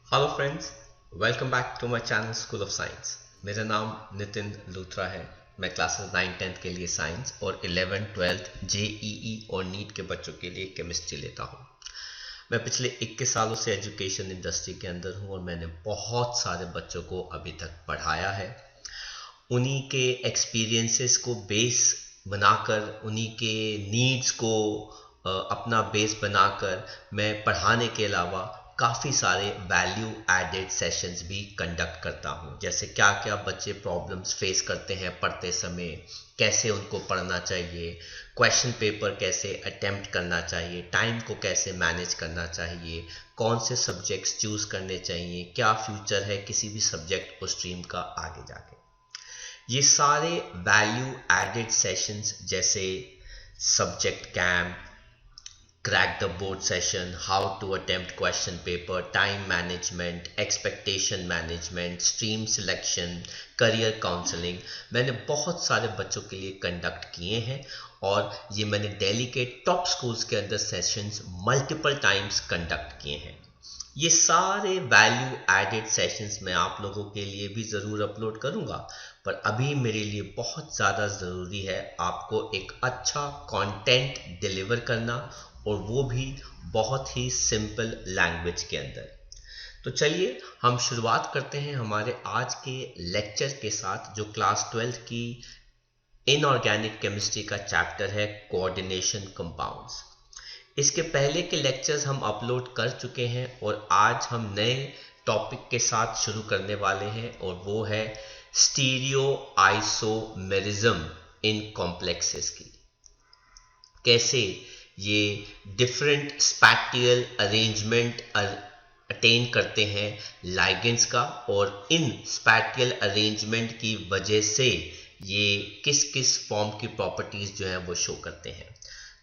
Hello friends, welcome back to my channel school of science. मेरा नाम नितिन लूथरा है। मैं क्लासेस 9-10 के लिए साइंस और 11-12 जेईई और नीट के बच्चों के लिए केमिस्ट्री लेता हूँ। मैं पिछले 21 सालों से एजुकेशन इंडस्ट्री के अंदर हूँ और मैंने बहुत सारे बच्चों को अभी तक पढ़ाया है। उन्हीं के एक्सपीरियंसेस को बेस बनाकर, उन्हीं के नीड्स को अपना बेस बनाकर मैं पढ़ाने के अलावा काफ़ी सारे वैल्यू एडेड सेशंस भी कंडक्ट करता हूँ। जैसे क्या क्या बच्चे प्रॉब्लम्स फेस करते हैं पढ़ते समय, कैसे उनको पढ़ना चाहिए, क्वेश्चन पेपर कैसे अटेम्प्ट करना चाहिए, टाइम को कैसे मैनेज करना चाहिए, कौन से सब्जेक्ट्स चूज़ करने चाहिए, क्या फ्यूचर है किसी भी सब्जेक्ट और स्ट्रीम का आगे जाके। ये सारे वैल्यू एडेड सेशंस जैसे subject camp, crack the board session, how to attempt question paper, time management, expectation management, stream selection, career counselling, मैंने बहुत सारे बच्चों के लिए कंडक्ट किए हैं और ये मैंने दिल्ली के टॉप स्कूल्स के अंदर सेशंस मल्टीपल टाइम्स कंडक्ट किए हैं। ये सारे वैल्यू एडेड सेशंस मैं आप लोगों के लिए भी ज़रूर अपलोड करूंगा, पर अभी मेरे लिए बहुत ज़्यादा ज़रूरी है आपको एक अच्छा कंटेंट डिलीवर करना, और वो भी बहुत ही सिंपल लैंग्वेज के अंदर। तो चलिए हम शुरुआत करते हैं हमारे आज के लेक्चर के साथ, जो क्लास 12 की इनऑर्गेनिक केमिस्ट्री का चैप्टर है कोऑर्डिनेशन कंपाउंड्स। इसके पहले के लेक्चर्स हम अपलोड कर चुके हैं और आज हम नए टॉपिक के साथ शुरू करने वाले हैं, और वो है स्टीरियो आइसोमेरिज्म इन कॉम्प्लेक्सेस की। कैसे ये डिफरेंट स्पैटियल अरेंजमेंट अटेन करते हैं लाइगेंड्स का, और इन स्पैटियल अरेंजमेंट की वजह से ये किस किस फॉर्म की प्रॉपर्टीज जो हैं वो शो करते हैं।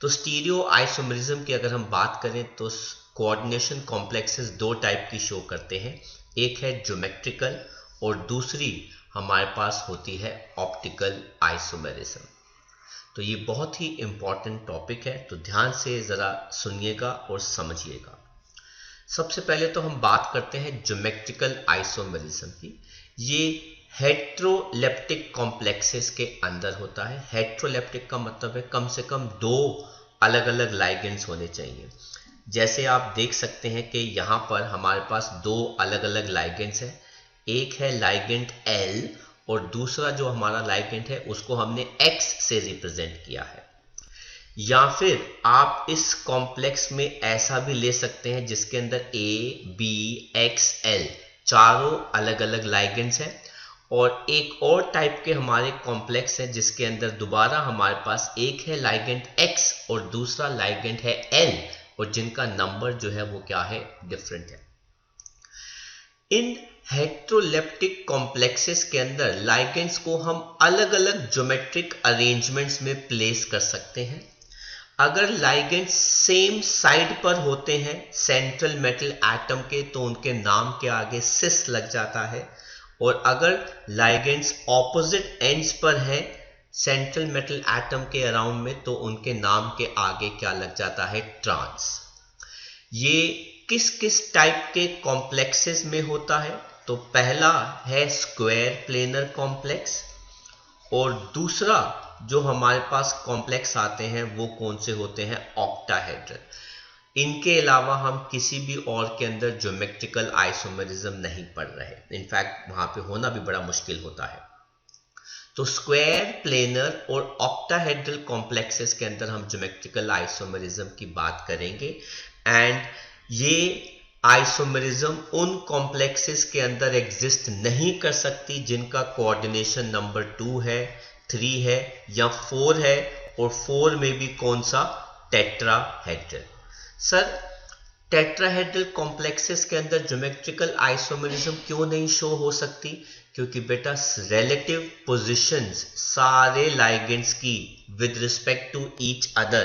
तो स्टीरियो आइसोमेरिज्म की अगर हम बात करें तो कोऑर्डिनेशन कॉम्प्लेक्सेस दो टाइप की शो करते हैं। एक है ज्योमेट्रिकल और दूसरी हमारे पास होती है ऑप्टिकल आइसोमेरिज्म। तो ये बहुत ही इंपॉर्टेंट टॉपिक है, तो ध्यान से ज़रा सुनिएगा और समझिएगा। सबसे पहले तो हम बात करते हैं ज्योमेट्रिकल आइसोमेरिज्म की। ये हेट्रोलेप्टिक कॉम्प्लेक्सेस के अंदर होता है। हेट्रोलेप्टिक का मतलब है कम से कम दो अलग अलग लाइगेंड्स होने चाहिए। जैसे आप देख सकते हैं कि यहाँ पर हमारे पास दो अलग अलग लाइगेंड्स हैं। एक है लाइगेंड L और दूसरा जो हमारा लाइगेंड है उसको हमने X से रिप्रेजेंट किया है। या फिर आप इस कॉम्प्लेक्स में ऐसा भी ले सकते हैं जिसके अंदर A, B, X, L चारों अलग अलग लाइगेंड्स हैं, और एक और टाइप के हमारे कॉम्प्लेक्स हैं जिसके अंदर दोबारा हमारे पास एक है लाइगेंड X और दूसरा लाइगेंड है L, और जिनका नंबर जो है वो क्या है, डिफरेंट है। इन हेट्रोलेप्टिक कॉम्प्लेक्सेस के अंदर लाइगेंड्स को हम अलग अलग ज्योमेट्रिक अरेंजमेंट्स में प्लेस कर सकते हैं। अगर लाइगेंड्स सेम साइड पर होते हैं सेंट्रल मेटल एटम के, तो उनके नाम के आगे सिस लग जाता है, और अगर लाइगेंड्स ऑपोजिट एंड्स पर हैं सेंट्रल मेटल एटम के अराउंड में, तो उनके नाम के आगे क्या लग जाता है, ट्रांस। ये किस किस टाइप के कॉम्प्लेक्सेस में होता है? तो पहला है स्क्वायर प्लेनर कॉम्प्लेक्स, और दूसरा जो हमारे पास कॉम्प्लेक्स आते हैं वो कौन से होते हैं, ऑक्टाहेड्रल। इनके अलावा हम किसी भी और के अंदर ज्योमेट्रिकल आइसोमेरिज्म नहीं पढ़ रहे, इनफैक्ट वहां पे होना भी बड़ा मुश्किल होता है। तो स्क्वायर प्लेनर और ऑक्टाहेड्रल कॉम्प्लेक्सेस के अंदर हम ज्योमेट्रिकल आइसोमेरिज्म की बात करेंगे, एंड ये आइसोमेरिज्म उन कॉम्प्लेक्सेस के अंदर एग्जिस्ट नहीं कर सकती जिनका कोऑर्डिनेशन नंबर 2 है, 3 है या 4 है, और 4 में भी कौन सा, टेट्राहेड्रल। सर टेट्राहेड्रल कॉम्प्लेक्सेस के अंदर ज्योमेट्रिकल आइसोमेरिज्म क्यों नहीं शो हो सकती? क्योंकि बेटा रिलेटिव पोजीशंस सारे लाइगेंड्स की with respect to each other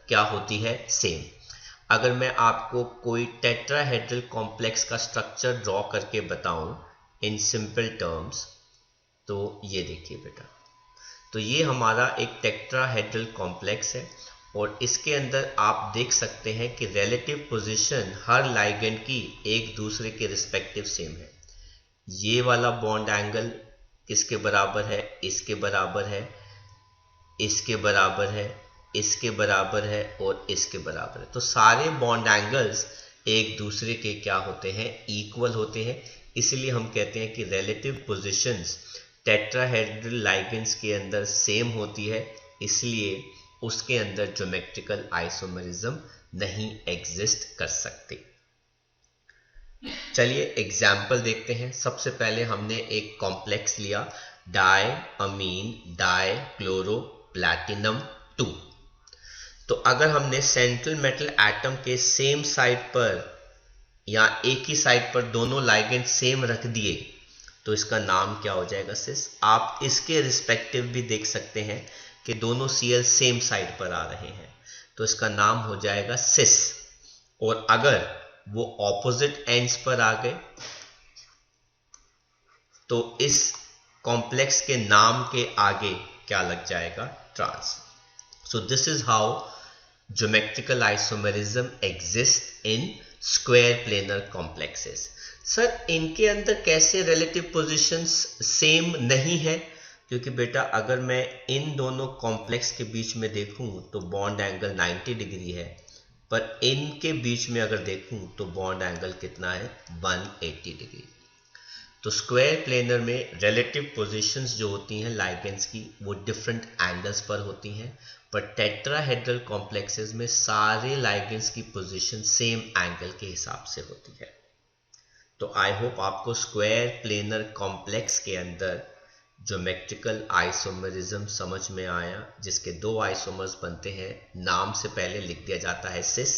क्या होती है, सेम। अगर मैं आपको कोई टेट्राहेड्रल कॉम्प्लेक्स का स्ट्रक्चर ड्रॉ करके बताऊं इन सिंपल टर्म्स, तो ये देखिए बेटा, तो ये हमारा एक टेट्राहेड्रल कॉम्प्लेक्स है, और इसके अंदर आप देख सकते हैं कि रिलेटिव पोजीशन हर लाइगेंड की एक दूसरे के रिस्पेक्टिव सेम है। ये वाला बॉन्ड एंगल किसके बराबर है? इसके बराबर है, इसके बराबर है, इसके बराबर है और इसके बराबर है। तो सारे बॉन्ड एंगल्स एक दूसरे के क्या होते हैं? इक्वल होते हैं। इसलिए हम कहते हैं कि रिलेटिव पोजीशंस टेट्राहेड्रल लाइगेंड्स के अंदर सेम होती है, इसलिए उसके अंदर ज्योमेट्रिकल आइसोमेरिज्म नहीं एग्जिस्ट कर सकते। चलिए एग्जाम्पल देखते हैं। सबसे पहले हमने एक कॉम्प्लेक्स लिया, डाई अमीन डाई क्लोरो प्लैटिनम 2। तो अगर हमने सेंट्रल मेटल एटम के सेम साइड पर या एक ही साइड पर दोनों लाइगेंड सेम रख दिए तो इसका नाम क्या हो जाएगा? सिस। आप इसके रिस्पेक्टिव भी देख सकते हैं कि दोनों सीएल सेम साइड पर आ रहे हैं, तो इसका नाम हो जाएगा सिस। और अगर वो ऑपोजिट एंड्स पर आ गए तो इस कॉम्प्लेक्स के नाम के आगे क्या लग जाएगा? Trans. So this is how geometrical isomerism exist in square planar complexes. Sir इनके अंदर कैसे रिलेटिव पोजीशंस सेम नहीं है? क्योंकि बेटा अगर मैं इन दोनों कॉम्प्लेक्स के बीच में देखूं तो बॉन्ड एंगल 90 डिग्री है, पर इनके बीच में अगर देखूं तो बॉन्ड एंगल कितना है? 180 डिग्री। तो स्क्वायर प्लेनर में रिलेटिव पोजीशंस जो होती हैं लाइगेंड्स की वो डिफरेंट एंगल्स पर होती हैं, पर टेट्राहेड्रल कॉम्प्लेक्सेस में सारे लाइगेंड्स की पोजीशन सेम एंगल के हिसाब से होती है। तो आई होप आपको स्क्वायर प्लेनर कॉम्प्लेक्स के अंदर ज्योमेट्रिकल आइसोमेरिज्म समझ में आया, जिसके दो आइसोमर्स बनते हैं, नाम से पहले लिख दिया जाता है सिस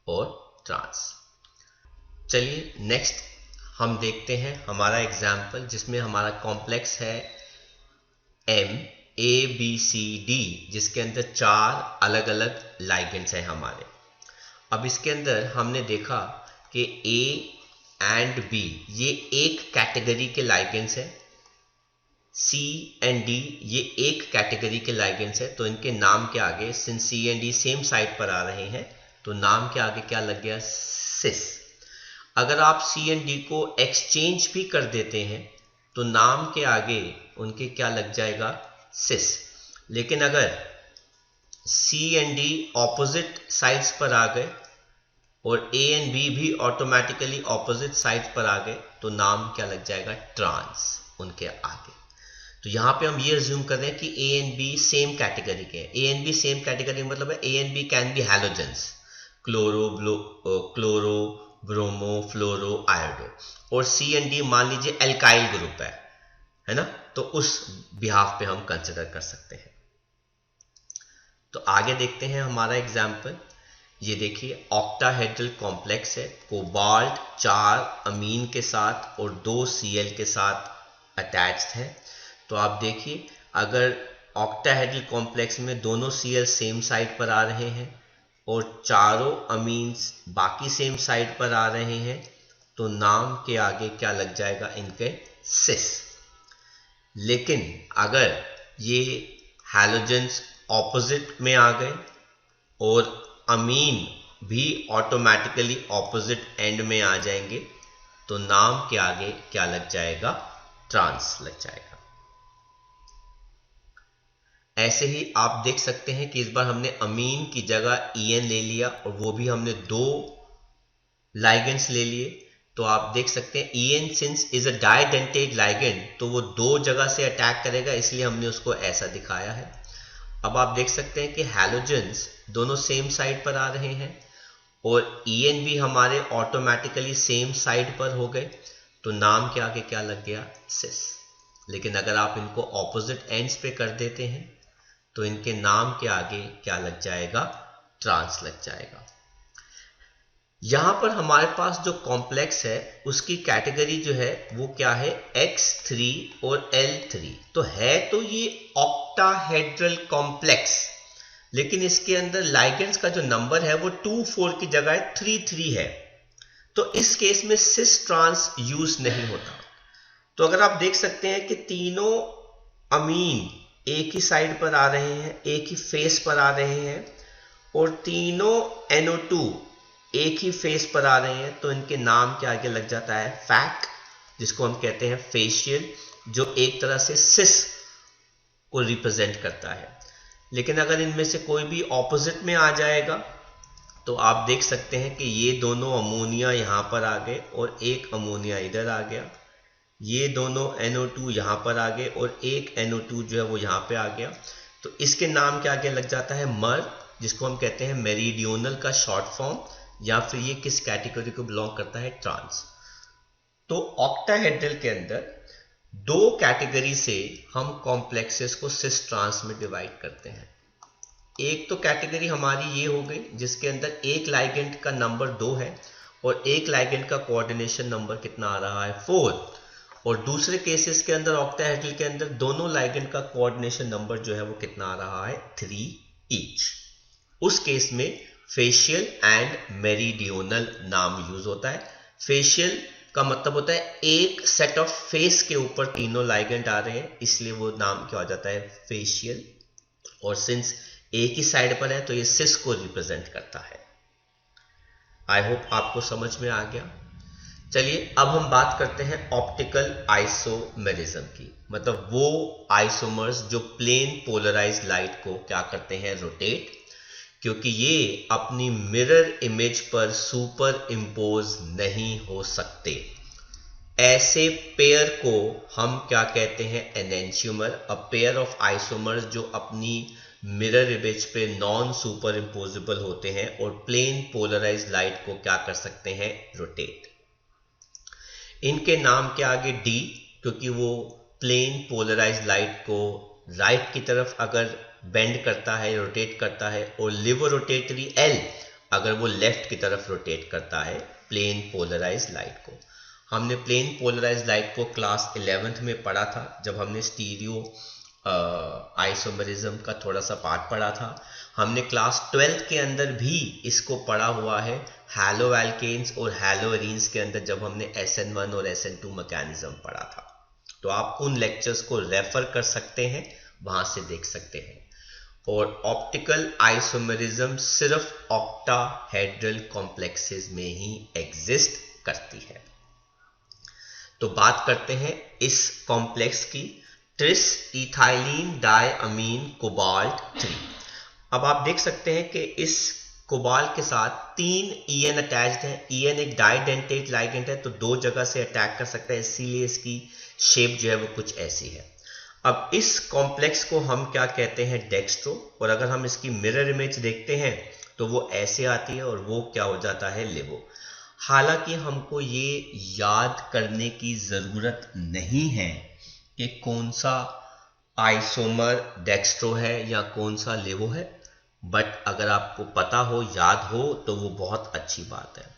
और ट्रांस। चलिए नेक्स्ट हम देखते हैं हमारा एग्जाम्पल, जिसमें हमारा कॉम्प्लेक्स है MABCD, जिसके अंदर 4 अलग अलग लाइगेंड्स हैं हमारे। अब इसके अंदर हमने देखा कि A एंड B ये एक कैटेगरी के लाइगेंड्स हैं, C एंड D ये एक कैटेगरी के लाइगेंड्स है। तो इनके नाम के आगे, since C and D same side पर आ रहे हैं, तो नाम के आगे क्या लग गया? सिस। अगर आप C एंड D को एक्सचेंज भी कर देते हैं तो नाम के आगे उनके क्या लग जाएगा? सिस। लेकिन अगर C and D opposite sides पर आ गए और A एंड B भी ऑटोमेटिकली ऑपोजिट साइड्स पर आ गए तो नाम क्या लग जाएगा? ट्रांस उनके आगे। तो यहां पे हम ये अज्यूम कर रहे हैं कि A and B same category के हैं। A and B same category मतलब है A and B can be halogens, chloro bromo fluoro iodo. और C एंड D मान लीजिए एल्काइल ग्रुप है ना, तो उस बिहाफ पे हम कंसिडर कर सकते हैं। तो आगे देखते हैं हमारा एग्जाम्पल। ये देखिए ऑक्टाहेड्रल कॉम्प्लेक्स है, कोबाल्ट 4 अमीन के साथ और 2 Cl के साथ अटैच्ड है। तो आप देखिए अगर ऑक्टाहेड्रल कॉम्प्लेक्स में दोनों Cl सेम साइड पर आ रहे हैं और चारों अमीन्स बाकी सेम साइड पर आ रहे हैं तो नाम के आगे क्या लग जाएगा? इनके सिस। लेकिन अगर ये हैलोजेंस ऑपोजिट में आ गए और अमीन भी ऑटोमेटिकली ऑपोजिट एंड में आ जाएंगे तो नाम के आगे क्या लग जाएगा? ट्रांस लग जाएगा। ऐसे ही आप देख सकते हैं कि इस बार हमने अमीन की जगह EN ले लिया और वो भी हमने 2 लाइगेंड्स ले लिए। तो आप देख सकते हैं EN since is a डाइडेंटेड ligand तो वो 2 जगह से अटैक करेगा, इसलिए हमने उसको ऐसा दिखाया है। अब आप देख सकते हैं कि हैलोजेंस दोनों सेम साइड पर आ रहे हैं और EN भी हमारे ऑटोमेटिकली सेम साइड पर हो गए तो नाम के आगे क्या लग गया? सिस। लेकिन अगर आप इनको ऑपोजिट एंड्स पे कर देते हैं तो इनके नाम के आगे क्या लग जाएगा? ट्रांस लग जाएगा। यहां पर हमारे पास जो कॉम्प्लेक्स है उसकी कैटेगरी जो है वो क्या है? X3 और L3। तो है तो ये ऑक्टाहेड्रल कॉम्प्लेक्स, लेकिन इसके अंदर लाइगेंड्स का जो नंबर है वो 2-4 की जगह 3-3 है। तो इस केस में सिस ट्रांस यूज नहीं होता। तो अगर आप देख सकते हैं कि तीनों अमीन एक ही साइड पर आ रहे हैं, एक ही फेस पर आ रहे हैं, और तीनों NO2 एक ही फेस पर आ रहे हैं तो इनके नाम के आगे लग जाता है फैक, जिसको हम कहते हैं फेशियल, जो एक तरह से सिस को रिप्रेजेंट करता है। लेकिन अगर इनमें से कोई भी ऑपोजिट में आ जाएगा तो आप देख सकते हैं कि ये दोनों अमोनिया यहां पर आ गए और एक अमोनिया इधर आ गया, ये दोनों NO2 यहां पर आ गए और एक NO2 जो है वो यहां पे आ गया, तो इसके नाम के आगे लग जाता है मर, जिसको हम कहते हैं मेरीडियोनल का शॉर्ट फॉर्म, या फिर ये किस कैटेगरी को बिलोंग करता है, ट्रांस। तो ऑक्टाहेड्रल के अंदर दो कैटेगरी से हम कॉम्प्लेक्सेस को सिस ट्रांस में डिवाइड करते हैं। एक तो कैटेगरी हमारी ये हो गई जिसके अंदर एक लाइगेंड का नंबर 2 है और एक लाइगेंड का कोऑर्डिनेशन नंबर कितना आ रहा है, 4। और दूसरे केसेस के अंदर ऑक्टाहेड्रल के अंदर दोनों लाइगेंड का कोऑर्डिनेशन नंबर जो है वो कितना आ रहा है, 3 ईच। उस केस में फेशियल एंड मेरीडियोनल नाम यूज होता है। फेशियल का मतलब होता है एक सेट ऑफ फेस के ऊपर तीनों लाइगेंड आ रहे हैं, इसलिए वो नाम क्या हो जाता है, फेशियल। और सिंस एक ही साइड पर है तो ये सिस को रिप्रेजेंट करता है। आई होप आपको समझ में आ गया। चलिए अब हम बात करते हैं ऑप्टिकल आइसोमेरिज्म की, मतलब वो आइसोमर्स जो प्लेन पोलराइज्ड लाइट को क्या करते हैं, रोटेट, क्योंकि ये अपनी मिरर इमेज पर सुपर इम्पोज नहीं हो सकते। ऐसे पेयर को हम क्या कहते हैं, enantiomer. A pair of isomers जो अपनी मिरर इमेज पे नॉन सुपर इम्पोजेबल होते हैं और प्लेन पोलराइज्ड लाइट को क्या कर सकते हैं, रोटेट। इनके नाम के आगे डी, क्योंकि वो प्लेन पोलराइज्ड लाइट को राइट की तरफ अगर बेंड करता है, रोटेट करता है, और लिवर रोटेटरी एल अगर वो लेफ्ट की तरफ रोटेट करता है प्लेन पोलराइज्ड लाइट को। हमने प्लेन पोलराइज्ड लाइट को क्लास 11th में पढ़ा था जब हमने स्टीरियो आइसोमेरिज्म का थोड़ा सा पार्ट पढ़ा था। हमने क्लास 12th के अंदर भी इसको पढ़ा हुआ है हैलो एल्केन्स और हैलो एरीन्स के अंदर, जब हमने SN1 और SN2 मैकेनिज्म पढ़ा था। तो आप उन लेक्चर्स को रेफर कर सकते हैं, वहां से देख सकते हैं। और ऑप्टिकल आइसोमेरिज्म सिर्फ ऑक्टाहेड्रल कॉम्प्लेक्सेस में ही एग्जिस्ट करती है। तो बात करते हैं इस कॉम्प्लेक्स की, ट्रिस इथाइलिन डायअमीन कोबाल्ट 3। अब आप देख सकते हैं कि इस कोबाल्ट के साथ 3 EN अटैच्ड है। EN एक डाइडेंटेट लाइगेंड है तो 2 जगह से अटैक कर सकता है, इसीलिए इसकी शेप जो है वो कुछ ऐसी है। अब इस कॉम्प्लेक्स को हम क्या कहते हैं, डेक्स्ट्रो। और अगर हम इसकी मिरर इमेज देखते हैं तो वो ऐसे आती है और वो क्या हो जाता है, लेवो। हालांकि हमको ये याद करने की जरूरत नहीं है कि कौन सा आइसोमर डेक्स्ट्रो है या कौन सा लेवो है, बट अगर आपको पता हो, याद हो, तो वो बहुत अच्छी बात है।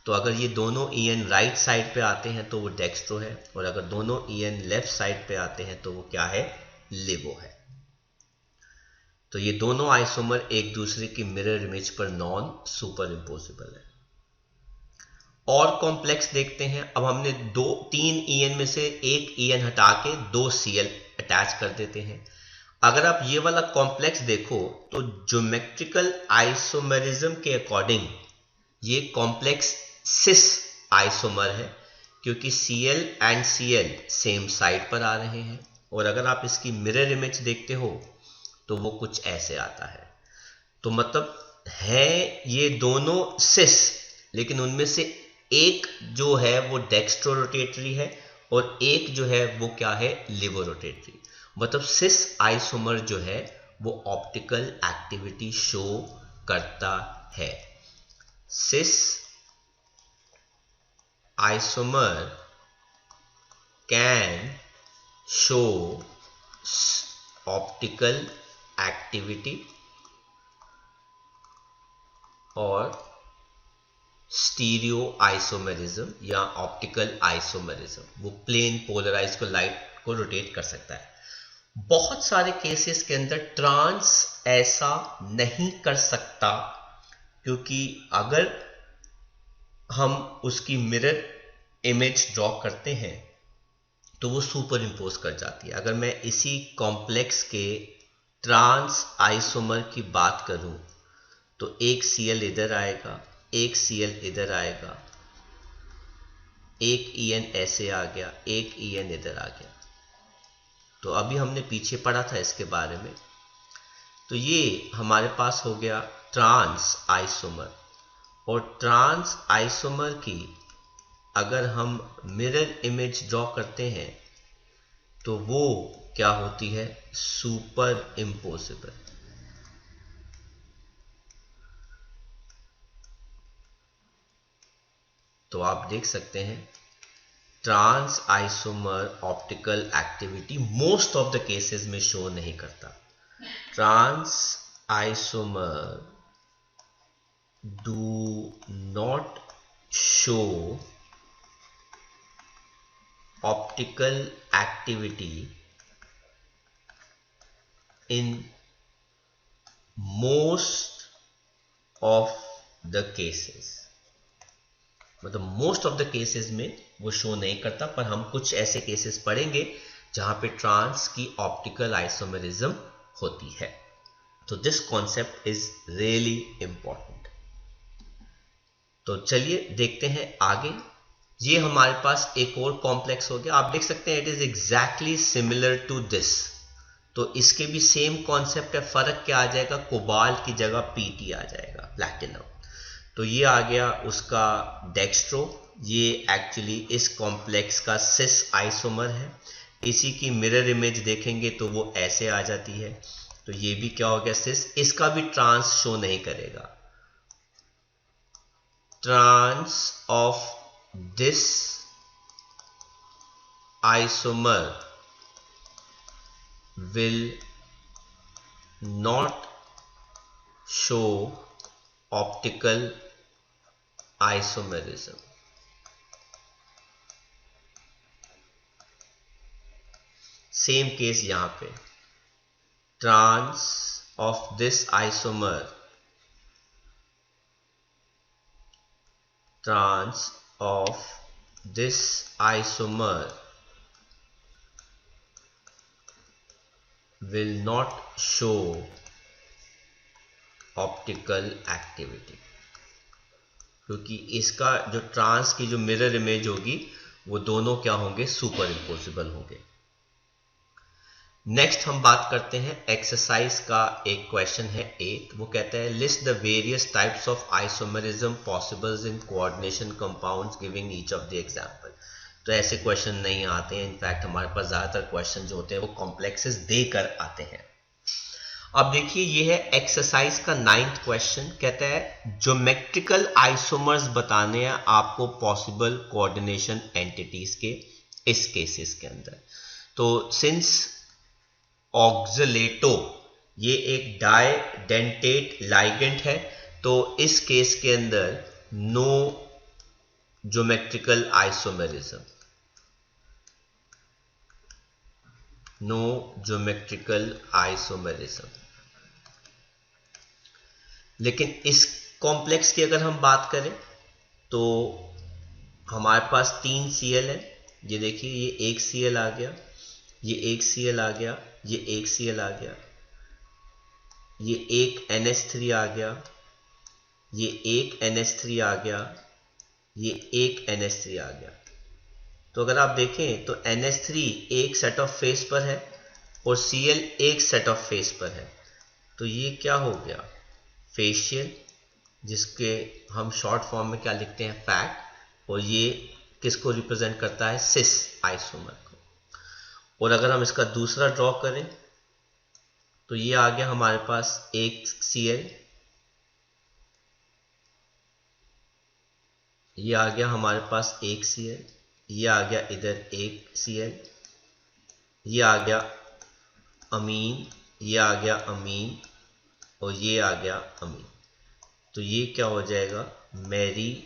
तो अगर ये दोनों EN राइट साइड पे आते हैं तो वो डेक्स्ट्रो है, और अगर दोनों EN लेफ्ट साइड पे आते हैं तो वो क्या है, लेवो है। तो ये दोनों आइसोमर एक दूसरे की मिरर इमेज पर नॉन सुपर इम्पोजिबल है। और कॉम्प्लेक्स देखते हैं। अब हमने 3 EN में से एक EN हटा के 2 Cl अटैच कर देते हैं। अगर आप ये वाला कॉम्प्लेक्स देखो तो ज्योमेट्रिकल आइसोमेरिज्म के अकॉर्डिंग ये कॉम्प्लेक्स सिस आइसोमर है, क्योंकि Cl and Cl same side पर आ रहे हैं। और अगर आप इसकी मिरर इमेज देखते हो तो वो कुछ ऐसे आता है। तो मतलब है ये दोनों सिस, लेकिन उनमें से एक जो है वो डेक्स्ट्रो रोटेटरी है और एक जो है वो क्या है, लिवो रोटेटरी। मतलब सिस आइसोमर जो है वो ऑप्टिकल एक्टिविटी शो करता है। सिस isomer can show optical activity और स्टीरियो आइसोमेरिज्म या ऑप्टिकल आइसोमेरिज्म, वो प्लेन पोलराइज को लाइट को रोटेट कर सकता है। बहुत सारे केसेस के अंदर ट्रांस ऐसा नहीं कर सकता, क्योंकि अगर हम उसकी मिरर इमेज ड्रॉ करते हैं तो वो सुपर इम्पोज कर जाती है। अगर मैं इसी कॉम्प्लेक्स के ट्रांस आइसोमर की बात करूं तो एक Cl इधर आएगा, एक Cl इधर आएगा, एक En ऐसे आ गया, एक En इधर आ गया। तो अभी हमने पीछे पढ़ा था इसके बारे में। तो ये हमारे पास हो गया ट्रांस आइसोमर। और ट्रांस आइसोमर की अगर हम मिरर इमेज ड्रॉ करते हैं तो वो क्या होती है, सुपर इम्पोजिबल। तो आप देख सकते हैं trans isomer optical activity most of the cases में शो नहीं करता। Trans isomer do not show optical activity in most of the cases। मतलब मोस्ट ऑफ द केसेस में वो शो नहीं करता, पर हम कुछ ऐसे केसेस पढ़ेंगे जहां पे ट्रांस की ऑप्टिकल आइसोमेरिज्म होती है। तो this concept is really important. तो चलिए देखते हैं आगे। ये हमारे पास एक और कॉम्प्लेक्स हो गया। आप देख सकते हैं it is exactly similar to this. तो इसके भी सेम कॉन्सेप्ट है, फर्क क्या आ जाएगा, कोबाल्ट की जगह पीटी आ जाएगा, प्लैटिनम। तो ये आ गया उसका डेक्स्ट्रो। ये एक्चुअली इस कॉम्प्लेक्स का सिस आइसोमर है। इसी की मिरर इमेज देखेंगे तो वो ऐसे आ जाती है। तो ये भी क्या हो गया, सिस। इसका भी ट्रांस शो नहीं करेगा। Trans of this isomer will not show optical isomerism। Same case यहां पे, trans of this isomer, trans of this isomer will not show optical activity। क्योंकि इसका जो ट्रांस की जो मिरर इमेज होगी वो दोनों क्या होंगे, सुपर इम्पोजिबल होंगे। नेक्स्ट हम बात करते हैं एक्सरसाइज का। एक क्वेश्चन है 8। वो कहता है list the various types of isomerism possibles in coordination compounds giving each of the example. तो ऐसे क्वेश्चन नहीं आते हैं। इनफैक्ट हमारे पास ज्यादातर क्वेश्चन जो होते हैं वो कॉम्प्लेक्सेस देकर आते हैं। अब देखिए ये है एक्सरसाइज का 9th क्वेश्चन। कहता है ज्योमेट्रिकल आइसोमर्स बताने हैं आपको पॉसिबल कोऑर्डिनेशन एंटिटीज के इस केसेस के अंदर। तो सिंस ऑक्सलेटो ये एक डाइडेंटेट लाइगेंड है, तो इस केस के अंदर no geometrical isomerism, no geometrical isomerism. लेकिन इस कॉम्प्लेक्स की अगर हम बात करें तो हमारे पास 3 Cl है। ये देखिए ये एक Cl आ गया, ये एक Cl आ गया, ये एक Cl आ गया, ये एक NH3 आ गया, ये एक NH3 आ गया, ये एक NH3 आ गया। तो अगर आप देखें तो NH3 एक सेट ऑफ फेस पर है और Cl एक सेट ऑफ फेस पर है। तो ये क्या हो गया, फेशियल, जिसके हम शॉर्ट फॉर्म में क्या लिखते हैं, फैट। और ये किसको रिप्रेजेंट करता है, सिस आइसोमर को। और अगर हम इसका दूसरा ड्रॉ करें तो ये आ गया हमारे पास एक Cl, ये आ गया हमारे पास एक Cl, ये आ गया इधर एक Cl, ये आ गया अमीन, ये आ गया अमीन, और ये आ गया अमीन। तो ये क्या हो जाएगा, मेरीडियोनल,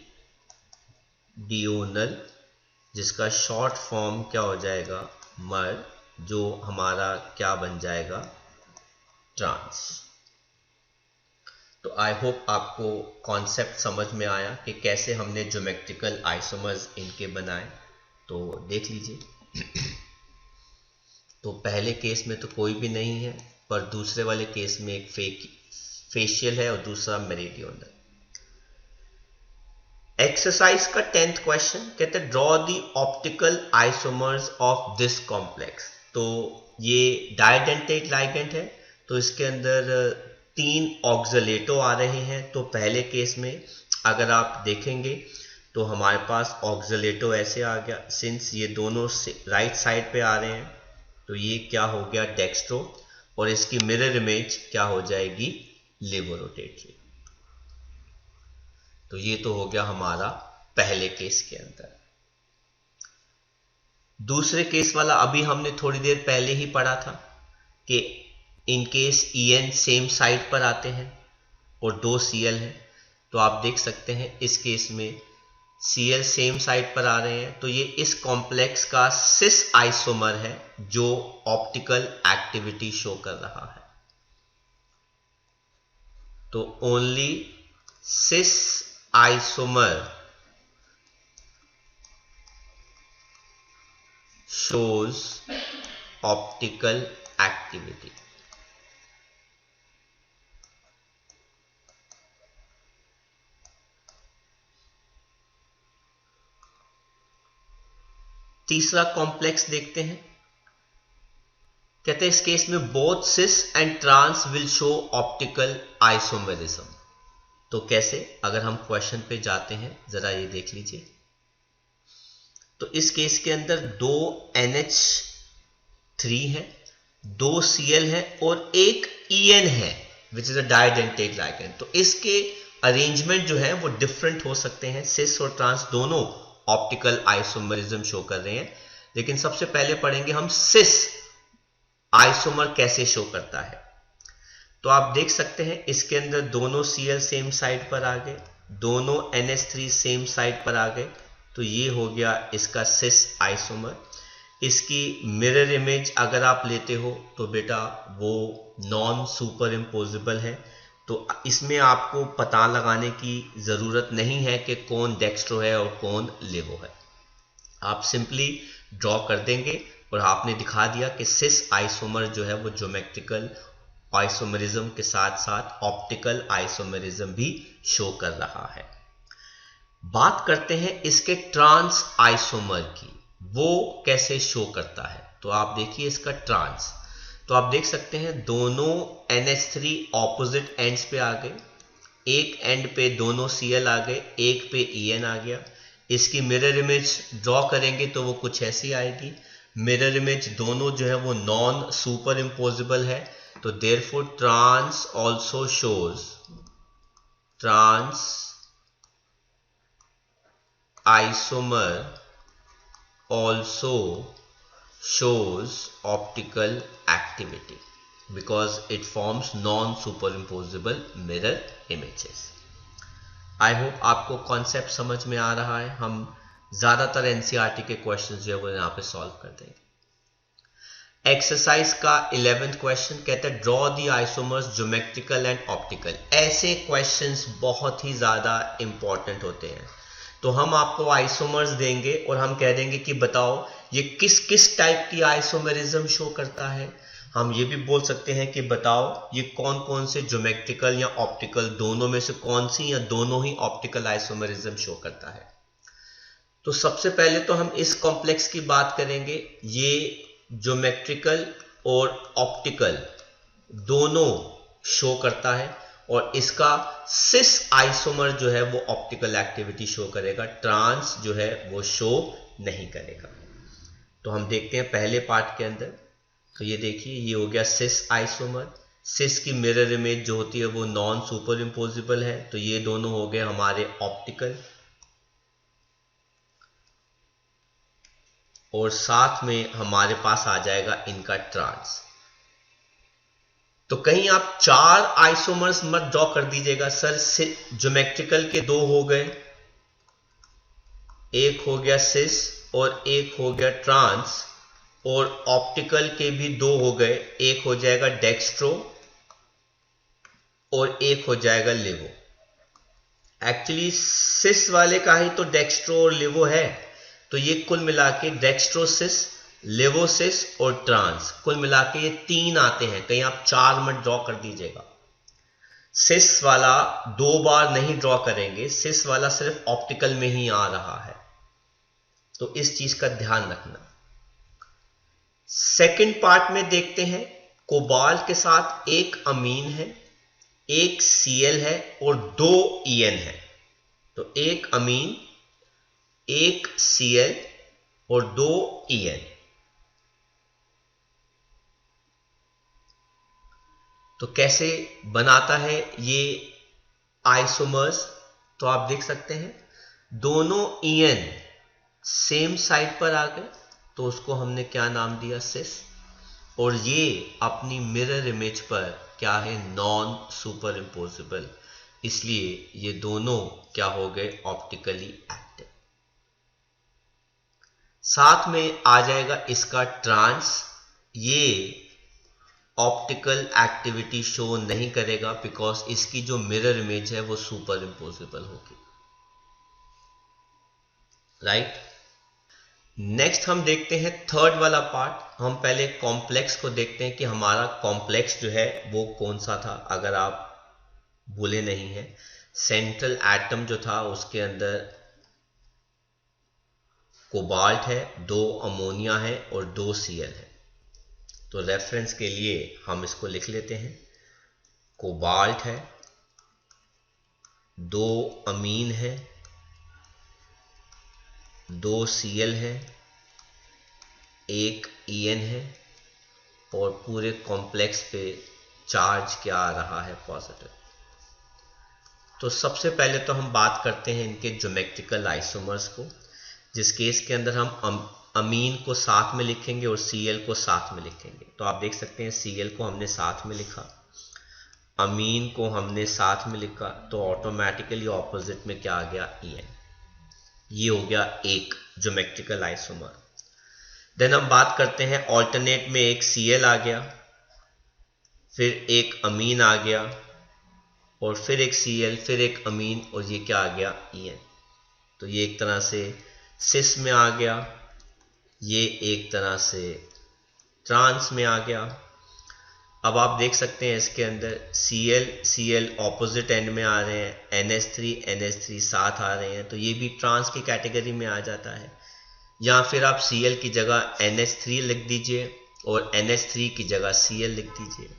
जिसका शॉर्ट फॉर्म क्या हो जाएगा, मर, जो हमारा क्या बन जाएगा, ट्रांस। तो आई होप आपको कॉन्सेप्ट समझ में आया कि कैसे हमने ज्योमेट्रिकल आइसोमर्स इनके बनाए। तो देख लीजिए तो पहले केस में तो कोई भी नहीं है, पर दूसरे वाले केस में एक फेशियल है और दूसरा मेरिडियोनल। एक्सरसाइज का 10th क्वेश्चन कहते हैं draw the optical isomers of this complex. तो ये डाइडेंटेट लाइगेंड है, तो इसके अंदर 3 ऑक्सलेटो आ रहे हैं। तो पहले केस में अगर आप देखेंगे तो हमारे पास ऑक्सलेटो ऐसे आ गया, सिंस ये दोनों राइट साइड पे आ रहे हैं तो ये क्या हो गया डेक्स्ट्रो, और इसकी मिरर इमेज क्या हो जाएगी लेवोरोटेटरी। तो ये तो हो गया हमारा पहले केस के अंदर। दूसरे केस वाला अभी हमने थोड़ी देर पहले ही पढ़ा था कि in case EN same side पर आते हैं और 2 CL हैं, तो आप देख सकते हैं इस केस में CL सेम साइड पर आ रहे हैं, तो ये इस कॉम्प्लेक्स का सिस आइसोमर है जो ऑप्टिकल एक्टिविटी शो कर रहा है। तो only cis isomer shows optical activity। तीसरा कॉम्प्लेक्स देखते हैं, कहते हैं इस केस में both cis and trans will show optical isomerism. तो कैसे, अगर हम क्वेश्चन पे जाते हैं जरा ये देख लीजिए। तो इस केस के अंदर 2 NH3 है, 2 CL है और एक EN है विच इज अ डाइडेंटेट लाइगेंड। तो इसके अरेंजमेंट जो है वो डिफरेंट हो सकते हैं, सिस और ट्रांस दोनों ऑप्टिकल आइसोमरिज्म शो कर रहे हैं, लेकिन सबसे पहले पढ़ेंगे हम सिस आइसोमर कैसे शो करता है। तो आप देख सकते हैं इसके अंदर दोनों CL सेम साइड पर आ गए, दोनों NH3 सेम साइड पर आ गए, तो ये हो गया इसका सिस आइसोमर। इसकी मिरर इमेज अगर आप लेते हो तो बेटा वो नॉन सुपर इम्पोजिबल है, तो इसमें आपको पता लगाने की ज़रूरत नहीं है कि कौन डेक्स्ट्रो है और कौन लेवो है। आप सिंपली ड्रॉ कर देंगे और आपने दिखा दिया कि सिस आइसोमर जो है वो ज्योमेट्रिकल आइसोमेरिज्म के साथ साथ ऑप्टिकल आइसोमेरिज्म भी शो कर रहा है। बात करते हैं इसके ट्रांस आइसोमर की, वो कैसे शो करता है। तो आप देखिए इसका ट्रांस, तो आप देख सकते हैं दोनों NH3 ऑपोजिट एंड्स पे आ गए, एक एंड पे दोनों CL आ गए, एक पे EN आ गया। इसकी मिरर इमेज ड्रॉ करेंगे तो वो कुछ ऐसी आएगी। मिरर इमेज दोनों जो है वो नॉन सुपर इम्पोजिबल है, तो therefore trans also shows, trans isomer also shows optical activity because it forms non-superimposable mirror images। I hope आपको कॉन्सेप्ट समझ में आ रहा है। हम ज़्यादातर NCERT के क्वेश्चन जो है वो यहाँ पे सॉल्व कर देंगे। एक्सरसाइज का 11th क्वेश्चन कहता है draw the isomers geometrical and optical. ऐसे क्वेश्चंस बहुत ही ज़्यादा इंपॉर्टेंट होते हैं। तो हम आपको आइसोमर्स देंगे और हम कह देंगे कि बताओ ये किस किस टाइप की आइसोमेरिज्म शो करता है। हम ये भी बोल सकते हैं कि बताओ ये कौन कौन से ज्योमेट्रिकल या ऑप्टिकल दोनों में से कौन सी या दोनों ही ऑप्टिकल आइसोमेरिज्म शो करता है। तो सबसे पहले तो हम इस कॉम्प्लेक्स की बात करेंगे। ये ज्योमेट्रिकल और ऑप्टिकल दोनों शो करता है और इसका सिस आइसोमर जो है वो ऑप्टिकल एक्टिविटी शो करेगा, ट्रांस जो है वो शो नहीं करेगा। तो हम देखते हैं पहले पार्ट के अंदर। तो ये देखिए ये हो गया सिस आइसोमर। सिस की मिरर इमेज जो होती है वो नॉन सुपर इम्पोजिबल है, तो ये दोनों हो गए हमारे ऑप्टिकल, और साथ में हमारे पास आ जाएगा इनका ट्रांस। तो कहीं आप 4 आइसोमर्स मत ड्रॉ कर दीजिएगा सर, ज्योमेट्रिकल के 2 हो गए, एक हो गया सिस और एक हो गया ट्रांस, और ऑप्टिकल के भी 2 हो गए, एक हो जाएगा डेक्स्ट्रो और एक हो जाएगा लेवो। एक्चुअली सिस वाले का ही तो डेक्स्ट्रो और लेवो है, तो ये कुल मिला के डेक्स्ट्रोसिस, लेवोसिस और ट्रांस कुल मिला के ये 3 आते हैं। कहीं आप 4 मत ड्रॉ कर दीजिएगा। सिस वाला 2 बार नहीं ड्रॉ करेंगे, सिस वाला सिर्फ ऑप्टिकल में ही आ रहा है, तो इस चीज का ध्यान रखना। सेकंड पार्ट में देखते हैं, कोबाल्ट के साथ एक अमीन है, एक Cl है और 2 En है। तो एक अमीन, एक Cl और 2 En। तो कैसे बनाता है ये आइसोमर्स? तो आप देख सकते हैं दोनों En सेम साइड पर आ गए, तो उसको हमने क्या नाम दिया? सिस। और ये अपनी मिरर इमेज पर क्या है? नॉन सुपर इम्पोजिबल, इसलिए ये दोनों क्या हो गए? Optically active. साथ में आ जाएगा इसका ट्रांस, ये ऑप्टिकल एक्टिविटी शो नहीं करेगा बिकॉज इसकी जो मिरर इमेज है वो सुपर इम्पोजिबल होगी, राइट। नेक्स्ट हम देखते हैं थर्ड वाला पार्ट। हम पहले कॉम्प्लेक्स को देखते हैं कि हमारा कॉम्प्लेक्स जो है वो कौन सा था। अगर आप भूले नहीं हैं, सेंट्रल एटम जो था उसके अंदर कोबाल्ट है, 2 अमोनिया है और 2 Cl है। तो रेफरेंस के लिए हम इसको लिख लेते हैं, कोबाल्ट है, 2 अमीन है, 2 Cl है, एक En है और पूरे कॉम्प्लेक्स पे चार्ज क्या आ रहा है? पॉजिटिव। तो सबसे पहले तो हम बात करते हैं इनके ज्योमेट्रिकल आइसोमर्स को, जिस केस के अंदर हम अमीन को साथ में लिखेंगे और Cl को साथ में लिखेंगे। तो आप देख सकते हैं Cl को हमने साथ में लिखा, अमीन को हमने साथ में लिखा, तो ऑटोमेटिकली ऑपोजिट में क्या आ गया? En। ये हो गया एक ज्योमेट्रिकल आइसोमर। देन हम बात करते हैं ऑल्टरनेट में, एक Cl आ गया, फिर एक अमीन आ गया और फिर एक Cl, फिर एक अमीन और ये क्या आ गया? En। तो ये एक तरह से सिस में आ गया, ये एक तरह से ट्रांस में आ गया। अब आप देख सकते हैं इसके अंदर Cl ऑपोजिट एंड में आ रहे हैं, NH3 साथ आ रहे हैं, तो ये भी ट्रांस की कैटेगरी में आ जाता है। या फिर आप Cl की जगह NH3 लिख दीजिए और NH3 की जगह Cl लिख दीजिए,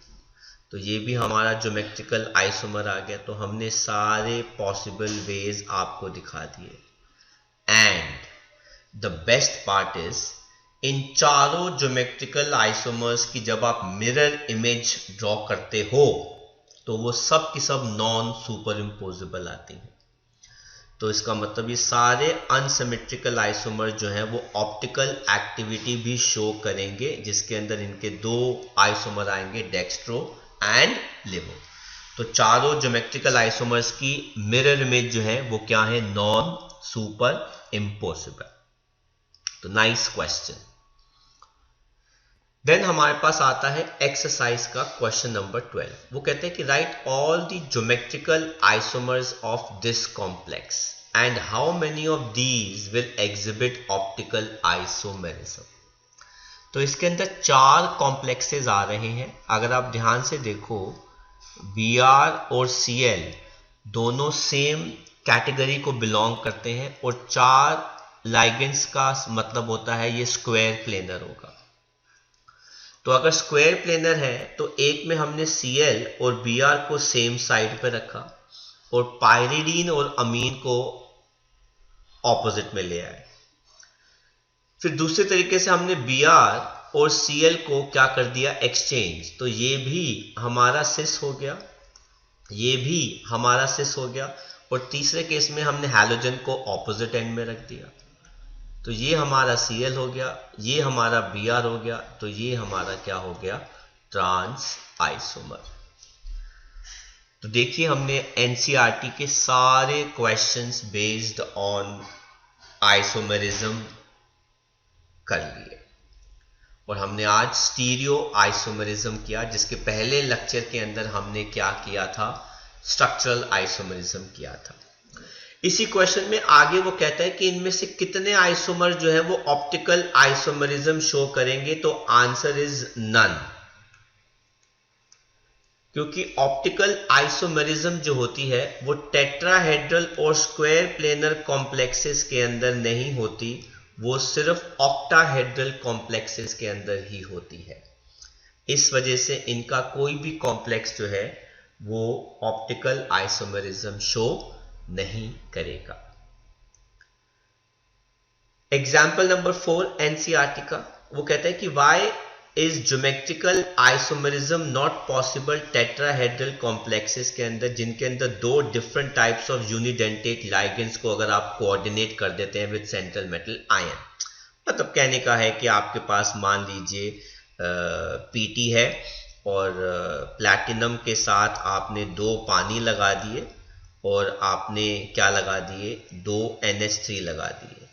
तो ये भी हमारा ज्योमेट्रिकल आइसोमर आ गया। तो हमने सारे पॉसिबल वेज आपको दिखा दिए। And the best part is, इन चारों ज्योमेट्रिकल आइसोमर्स की जब आप मिरर इमेज ड्रॉ करते हो तो वो सब की सब नॉन सुपर इम्पोजिबल आती हैं। तो इसका मतलब ये सारे अनसिमेट्रिकल आइसोमर जो हैं वो ऑप्टिकल एक्टिविटी भी शो करेंगे, जिसके अंदर इनके 2 आइसोमर आएंगे, डेक्स्ट्रो एंड लिवो। तो चारों ज्योमेट्रिकल आइसोमर्स की मिरर इमेज जो है वो क्या है? Non super impossible. तो नाइस क्वेश्चन। देन हमारे पास आता है एक्सरसाइज का क्वेश्चन नंबर 12। वो कहते हैं कि right all the geometrical isomers of this complex and how many of these will exhibit optical isomerism. तो इसके अंदर 4 कॉम्प्लेक्सेस आ रहे हैं। अगर आप ध्यान से देखो, Br और Cl दोनों सेम कैटेगरी को बिलोंग करते हैं और 4 लाइगेंड्स का मतलब होता है ये स्क्वायर प्लेनर होगा। तो अगर स्क्वायर प्लेनर है तो एक में हमने Cl और Br को सेम साइड पे रखा और पायरिडीन और अमीन को ऑपोजिट में ले आए। फिर दूसरे तरीके से हमने Br और Cl को क्या कर दिया? एक्सचेंज। तो ये भी हमारा सिस हो गया, ये भी हमारा सिस हो गया, और तीसरे केस में हमने हैलोजन को ऑपोजिट एंड में रख दिया। तो ये हमारा Cl हो गया, ये हमारा Br हो गया, तो ये हमारा क्या हो गया? Trans isomer. तो देखिए हमने NCERT के सारे क्वेश्चंस बेस्ड ऑन आइसोमेरिज्म कर लिए और हमने आज स्टीरियो आइसोमेरिज्म किया, जिसके पहले लेक्चर के अंदर हमने क्या किया था? स्ट्रक्चरल आइसोमेरिज्म किया था। इसी क्वेश्चन में आगे वो कहता है कि इनमें से कितने आइसोमर जो है वो ऑप्टिकल आइसोमेरिज्म शो करेंगे। तो आंसर इज नन। क्योंकि ऑप्टिकल आइसोमेरिज्म जो होती है वो टेट्राहेड्रल और स्क्वायर प्लेनर कॉम्प्लेक्सेस के अंदर नहीं होती, वो सिर्फ ऑक्टाहेड्रल कॉम्प्लेक्सेस के अंदर ही होती है। इस वजह से इनका कोई भी कॉम्प्लेक्स जो है वो ऑप्टिकल आइसोमेरिज्म शो नहीं करेगा। एग्जाम्पल नंबर 4 एनसीईआरटी का, वो कहता है कि why is geometrical isomerism not possible tetrahedral complexes के अंदर, जिनके अंदर दो different types of unidentate ligands को अगर आप कोऑर्डिनेट कर देते हैं विद सेंट्रल मेटल आयन। मतलब कहने का है कि आपके पास मान लीजिए पीटी है और प्लैटिनम के साथ आपने दो पानी लगा दिए और आपने क्या लगा दिए, दो NH3 लगा दिए।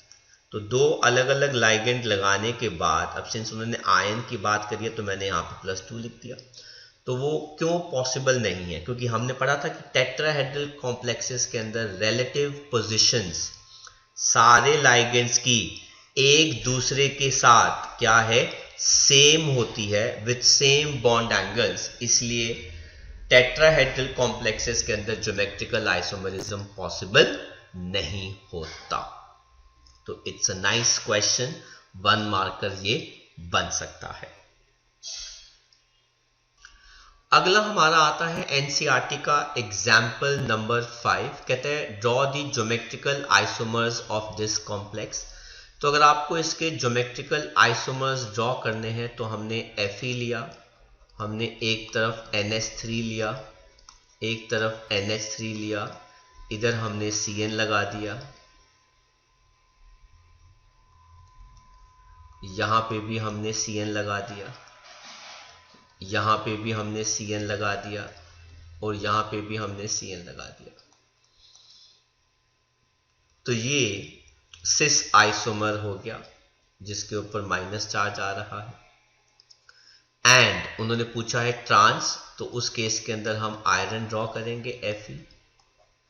तो दो अलग अलग लाइगेंड लगाने के बाद, अब सिंस उन्होंने आयन की बात करी है तो मैंने यहाँ पे +2 लिख दिया। तो वो क्यों पॉसिबल नहीं है, क्योंकि हमने पढ़ा था कि टेट्राहेड्रल कॉम्प्लेक्सेस के अंदर रिलेटिव पोजीशंस सारे लाइगेंड्स की एक दूसरे के साथ क्या है, सेम होती है विद सेम बॉन्ड एंगल्स। इसलिए टेट्राहेड्रल कॉम्प्लेक्सेस के अंदर ज्योमेट्रिकल आइसोमेरिज्म पॉसिबल नहीं होता। तो it's a nice question, 1 marker ये बन सकता है। अगला हमारा आता है एनसीईआरटी का एग्जाम्पल नंबर 5, कहते हैं draw the geometrical isomers of this complex. तो अगर आपको इसके ज्योमेट्रिकल आइसोमर्स ड्रॉ करने हैं तो हमने Fe लिया, हमने एक तरफ NH3 लिया, एक तरफ NH3 लिया, इधर हमने Cn लगा दिया, यहाँ पे भी हमने Cn लगा दिया, यहाँ पे भी हमने Cn लगा दिया और यहाँ पे भी हमने Cn लगा दिया। तो ये सिस आइसोमर हो गया जिसके ऊपर माइनस चार्ज आ रहा है। एंड उन्होंने पूछा है ट्रांस, तो उस केस के अंदर हम आयरन ड्रॉ करेंगे Fe,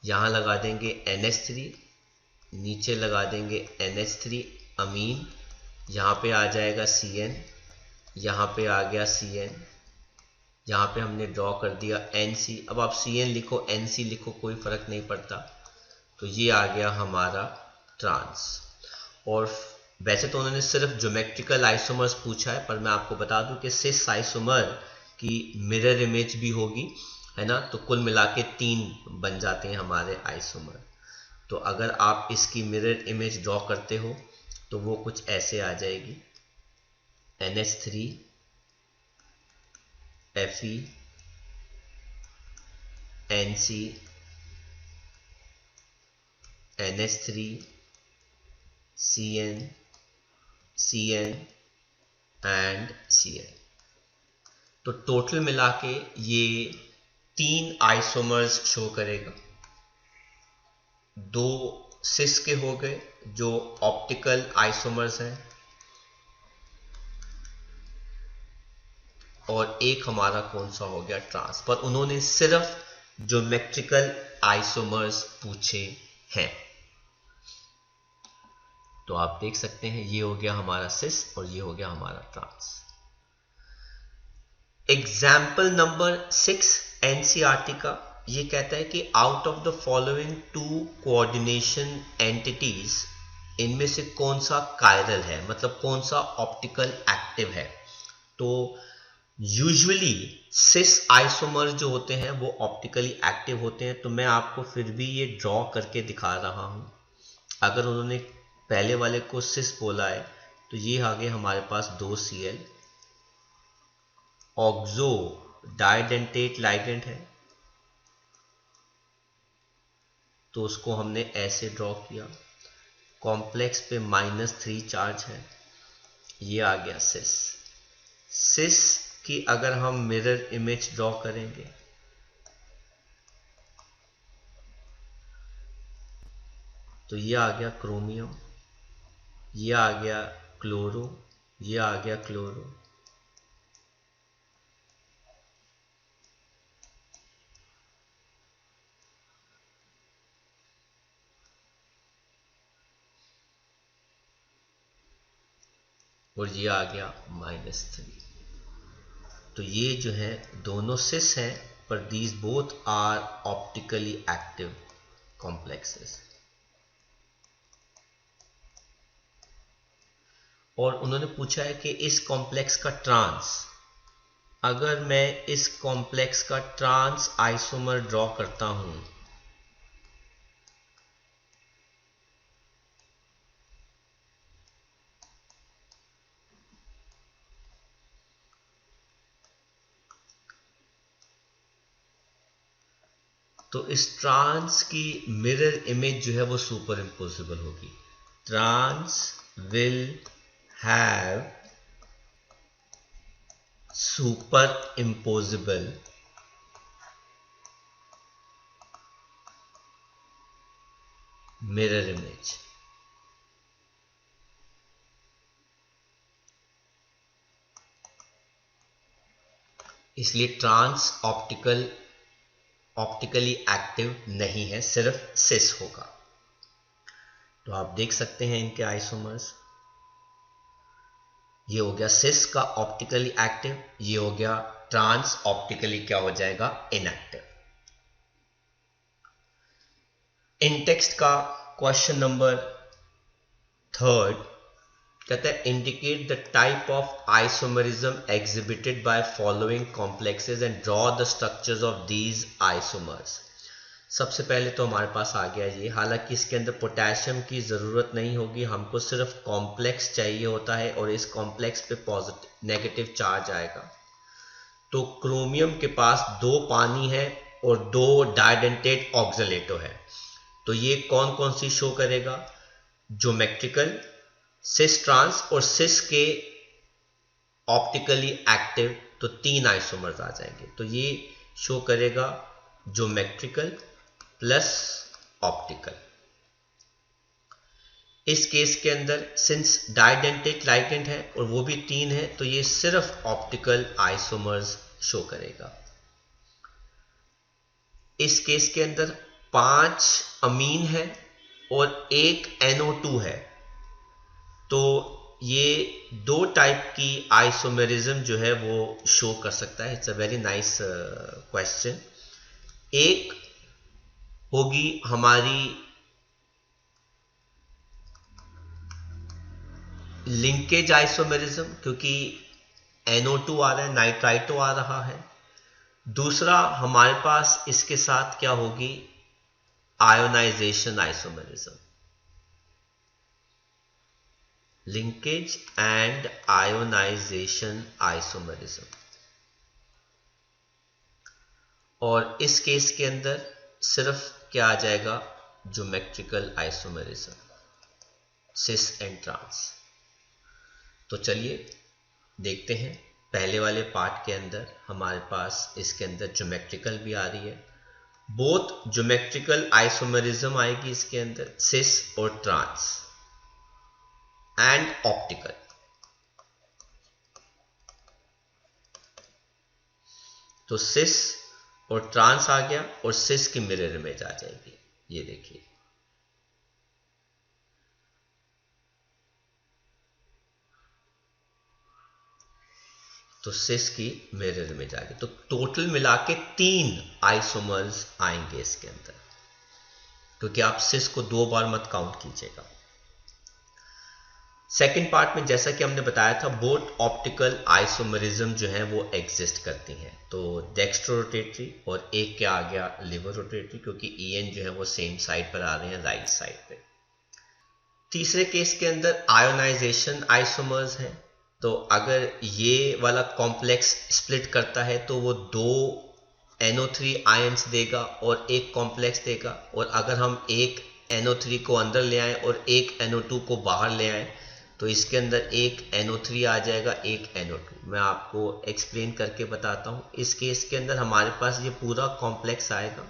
यहाँ लगा देंगे NH3, नीचे लगा देंगे NH3 अमीन, यहाँ पे आ जाएगा Cn, यहाँ पे आ गया Cn, यहाँ पे हमने ड्रॉ कर दिया Nc। अब आप Cn लिखो Nc लिखो कोई फर्क नहीं पड़ता। तो ये आ गया हमारा ट्रांस। और वैसे तो उन्होंने सिर्फ ज्योमेट्रिकल आइसोमर्स पूछा है, पर मैं आपको बता दूं कि सिस आइसोमर की मिरर इमेज भी होगी, है ना। तो कुल मिला के 3 बन जाते हैं हमारे आइसोमर। तो अगर आप इसकी मिरर इमेज ड्रॉ करते हो तो वो कुछ ऐसे आ जाएगी, NH3 Fe Nc NH3 Cn Cn and Cn। तो टोटल मिला के ये 3 आइसोमर्स शो करेगा। 2 सिस के हो गए जो ऑप्टिकल आइसोमर्स हैं, और एक हमारा कौन सा हो गया, ट्रांस। पर उन्होंने सिर्फ ज्योमेट्रिकल आइसोमर्स पूछे हैं। तो आप देख सकते हैं ये हो गया हमारा सिस और ये हो गया हमारा ट्रांस। एग्जाम्पल नंबर 6 एनसीईआरटी का, ये कहता है कि out of the following 2 coordination entities, इनमें से कौन सा कायरल है, मतलब कौन सा ऑप्टिकल एक्टिव है। तो यूजुअली सिस आइसोमर जो होते हैं वो ऑप्टिकली एक्टिव होते हैं। तो मैं आपको फिर भी ये ड्रॉ करके दिखा रहा हूं। अगर उन्होंने पहले वाले को सिस बोला है तो ये आगे हमारे पास 2 Cl, ऑक्सो डाइडेंटेट लाइगेंड है तो उसको हमने ऐसे ड्रॉ किया, कॉम्प्लेक्स पे -3 चार्ज है, ये आ गया सिस। सिस की अगर हम मिरर इमेज ड्रॉ करेंगे तो ये आ गया क्रोमियम, ये आ गया क्लोरो, ये आ गया क्लोरो, और ये आ गया -3। तो ये जो है दोनों सिस हैं but these both are optically active complexes. और उन्होंने पूछा है कि इस कॉम्प्लेक्स का ट्रांस, अगर मैं इस कॉम्प्लेक्स का ट्रांस आइसोमर ड्रॉ करता हूं तो इस ट्रांस की मिरर इमेज जो है वो सुपर इम्पोजिबल होगी. Trans will have superimposable mirror image. इसलिए ट्रांस ऑप्टिकली एक्टिव नहीं है, सिर्फ सिस होगा. तो आप देख सकते हैं इनके आइसोमर्स. ये हो गया सिस का ऑप्टिकली एक्टिव, ये हो गया ट्रांस ऑप्टिकली क्या हो जाएगा, इनएक्टिव. इन टेक्स्ट का क्वेश्चन नंबर 3 कहता है indicate the type of isomerism exhibited by following complexes and draw the structures of these isomers. सबसे पहले तो हमारे पास आ गया ये. हालांकि इसके अंदर पोटेशियम की ज़रूरत नहीं होगी, हमको सिर्फ कॉम्प्लेक्स चाहिए होता है और इस कॉम्प्लेक्स पे पॉजिटिव नेगेटिव चार्ज आएगा. तो क्रोमियम के पास 2 पानी है और 2 डाइडेंटेट ऑक्सलेटो है. तो ये कौन कौन सी शो करेगा, ज्योमेट्रिकल, सिस ट्रांस और सिस के ऑप्टिकली एक्टिव. तो 3 आइसोमर्स आ जाएंगे. तो ये शो करेगा ज्योमेट्रिकल प्लस ऑप्टिकल. इस केस के अंदर सिंस डाइडेंटेट लाइगेंड है और वो भी 3 है, तो ये सिर्फ ऑप्टिकल आइसोमर्स शो करेगा. इस केस के अंदर 5 अमीन है और 1 NO2 है. तो ये 2 टाइप की आइसोमेरिज्म जो है वो शो कर सकता है. It's a very nice question. एक होगी हमारी लिंकेज आइसोमेरिज्म, क्योंकि NO2 आ रहा है, नाइट्राइटो आ रहा है. दूसरा हमारे पास इसके साथ क्या होगी, ionisation isomerism. Linkage and ionisation isomerism. और इस केस के अंदर सिर्फ क्या आ जाएगा, geometrical isomerism, cis and trans. तो चलिए देखते हैं. पहले वाले पार्ट के अंदर हमारे पास इसके अंदर ज्योमेट्रिकल भी आ रही है. बोथ ज्योमेट्रिकल आइसोमेरिज्म आएगी इसके अंदर, सिस और ट्रांस एंड ऑप्टिकल. तो सिस और ट्रांस आ गया और सिस की मिरर इमेज आ जाएगी. ये देखिए, तो सिस की मिरर इमेज आ गई. तो टोटल मिला के 3 आइसोमर्स आएंगे इसके अंदर, क्योंकि आप सिस को 2 बार मत काउंट कीजिएगा. सेकेंड पार्ट में जैसा कि हमने बताया था, बोथ ऑप्टिकल आइसोमरिज्म जो है वो एग्जिस्ट करती हैं. तो डेक्स्ट्रो रोटेटरी और एक क्या आ गया, लिवर रोटेटरी, क्योंकि EN जो है वो सेम साइड पर आ रहे हैं, राइट साइड पे. तीसरे केस के अंदर आयोनाइजेशन आइसोमर्स हैं. तो अगर ये वाला कॉम्प्लेक्स स्प्लिट करता है तो वो 2 NO3 आयंस देगा और एक कॉम्प्लेक्स देगा. और अगर हम एक NO3 को अंदर ले आए और एक NO2 को बाहर ले आए तो इसके अंदर एक NO3 आ जाएगा, एक NO2. मैं आपको एक्सप्लेन करके बताता हूँ. इस केस के अंदर हमारे पास ये पूरा कॉम्प्लेक्स आएगा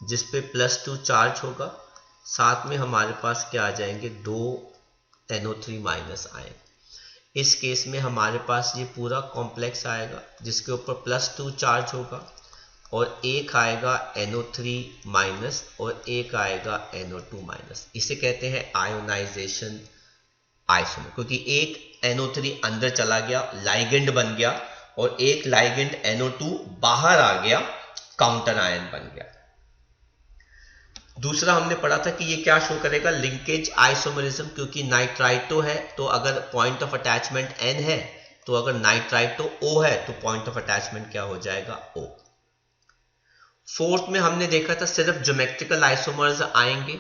जिस पे +2 चार्ज होगा. साथ में हमारे पास क्या आ जाएंगे, 2 NO3 माइनस आए. इस केस में हमारे पास ये पूरा कॉम्प्लेक्स आएगा जिसके ऊपर +2 चार्ज होगा और एक आएगा NO3 माइनस और एक आएगा NO2 माइनस. इसे कहते हैं आयोनाइजेशन आइसोमर, क्योंकि एक NO3 अंदर चला गया, लाइगेंड बन गया, और एक लाइगेंड NO2 बाहर आ गया काउंटर आयन बन गया। दूसरा हमने पढ़ा था कि ये क्या शो करेगा, लिंकेज आइसोमरिज्म, क्योंकि नाइट्राइटो है तो अगर पॉइंट ऑफ अटैचमेंट N है तो अगर नाइट्राइटो O है तो पॉइंट ऑफ अटैचमेंट क्या हो जाएगा, O। फोर्थ में हमने देखा था सिर्फ ज्योमेट्रिकल आइसोमर्स आएंगे,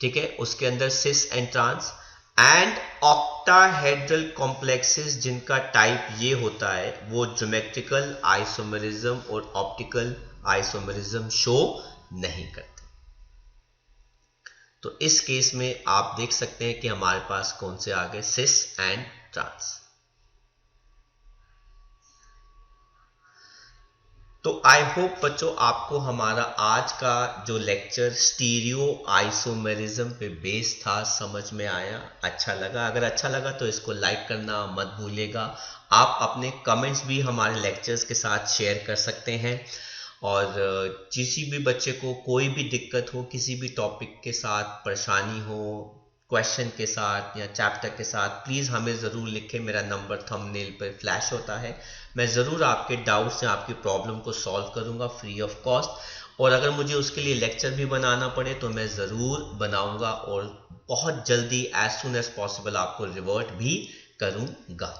ठीक है, उसके अंदर cis and trans, and octahedral complexes जिनका टाइप ये होता है वो ज्योमेट्रिकल आइसोमरिज्म और ऑप्टिकल आइसोमरिज्म शो नहीं करते। तो इस केस में आप देख सकते हैं कि हमारे पास कौन से आ गए, सिस एंड ट्रांस। तो आई होप बच्चों आपको हमारा आज का जो लेक्चर स्टीरियो आइसोमेरिज्म पे बेस था समझ में आया, अच्छा लगा। अगर अच्छा लगा तो इसको लाइक करना मत भूलिएगा। आप अपने कमेंट्स भी हमारे लेक्चर्स के साथ शेयर कर सकते हैं, और किसी भी बच्चे को कोई भी दिक्कत हो, किसी भी टॉपिक के साथ परेशानी हो, क्वेश्चन के साथ या चैप्टर के साथ, प्लीज़ हमें ज़रूर लिखें। मेरा नंबर थंबनेल पर फ्लैश होता है, मैं ज़रूर आपके डाउट्स या आपकी प्रॉब्लम को सॉल्व करूंगा फ्री ऑफ कॉस्ट। और अगर मुझे उसके लिए लेक्चर भी बनाना पड़े तो मैं ज़रूर बनाऊंगा और बहुत जल्दी एज सुन एज पॉसिबल आपको रिवर्ट भी करूंगा।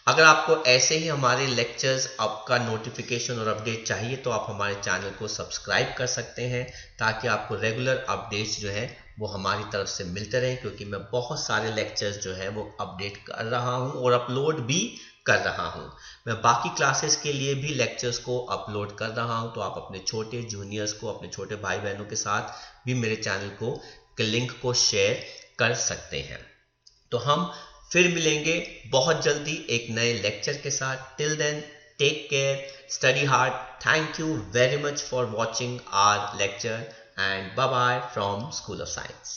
अगर आपको ऐसे ही हमारे लेक्चर्स आपका नोटिफिकेशन और अपडेट चाहिए तो आप हमारे चैनल को सब्सक्राइब कर सकते हैं, ताकि आपको रेगुलर अपडेट्स जो है वो हमारी तरफ से मिलते रहें, क्योंकि मैं बहुत सारे लेक्चर्स जो है वो अपडेट कर रहा हूं और अपलोड भी कर रहा हूं। मैं बाकी क्लासेस के लिए भी लेक्चर्स को अपलोड कर रहा हूं, तो आप अपने छोटे जूनियर्स को, अपने छोटे भाई बहनों के साथ भी मेरे चैनल को के लिंक को शेयर कर सकते हैं। तो हम फिर मिलेंगे बहुत जल्दी एक नए लेक्चर के साथ। Till then take care, study hard. Thank you very much for watching our lecture and bye bye from school of science.